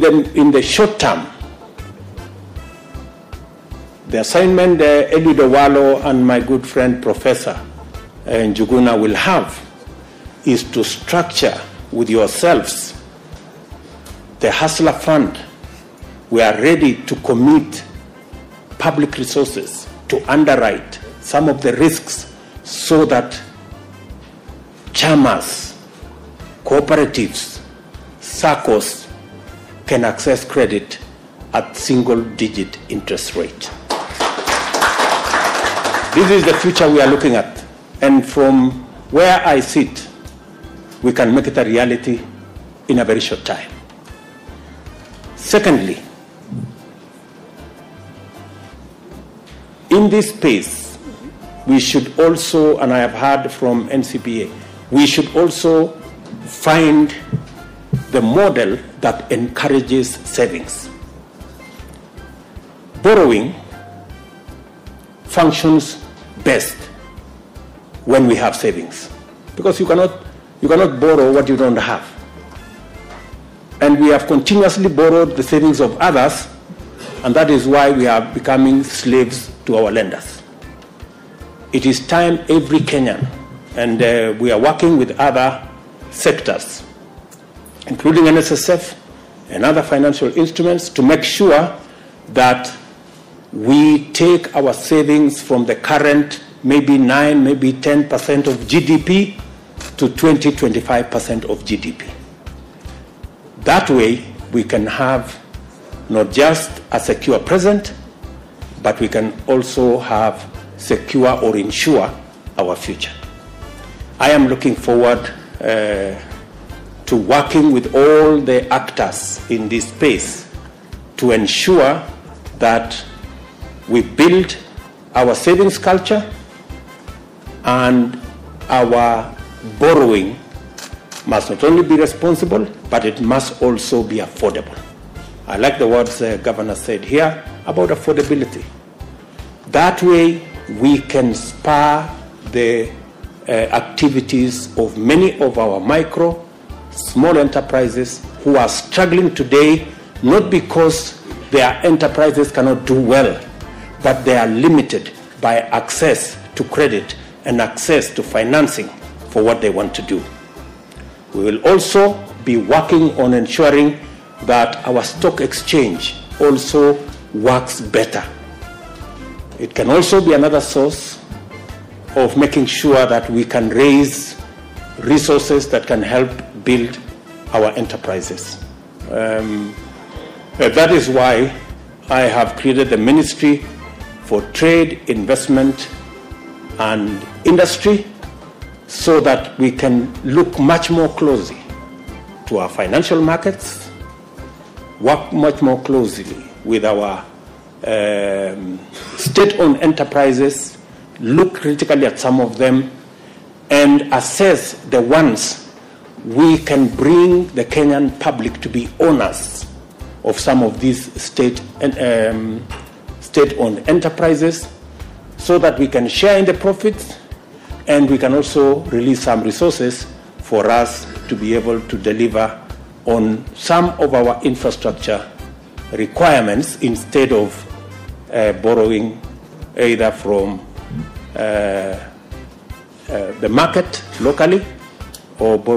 in the short term, the assignment Eliud Owalo and my good friend Professor Njuguna will have is to structure with yourselves the Hustler Fund. We are ready to commit public resources to underwrite some of the risks so that chamas, cooperatives, SACCOs can access credit at single-digit interest rate. This is the future we are looking at, and from where I sit, we can make it a reality in a very short time. Secondly, in this space, we should also, and I have heard from NCPA, we should also find the model that encourages savings. Borrowing functions best when we have savings, because you cannot borrow what you don't have. And we have continuously borrowed the savings of others, and that is why we are becoming slaves to our lenders. It is time every Kenyan, and we are working with other sectors, including NSSF and other financial instruments, to make sure that we take our savings from the current maybe 9, maybe 10% of GDP to 20, 25% of GDP. That way, we can have not just a secure present, but we can also have secure or ensure our future. I am looking forward to working with all the actors in this space to ensure that we build our savings culture and our borrowing must not only be responsible, but it must also be affordable. I like the words the governor said here about affordability. That way we can spur the activities of many of our micro, small enterprises who are struggling today, not because their enterprises cannot do well, but they are limited by access to credit and access to financing for what they want to do. We will also be working on ensuring that our stock exchange also works better. It can also be another source of making sure that we can raise resources that can help build our enterprises. That is why I have created the Ministry for Trade, Investment and Industry, so that we can look much more closely to our financial markets, work much more closely with our state-owned enterprises, look critically at some of them, and assess the ones we can bring the Kenyan public to be owners of some of these state-owned enterprises, so that we can share in the profits, and we can also release some resources for us to be able to deliver on some of our infrastructure requirements instead of borrowing either from the market locally or borrowing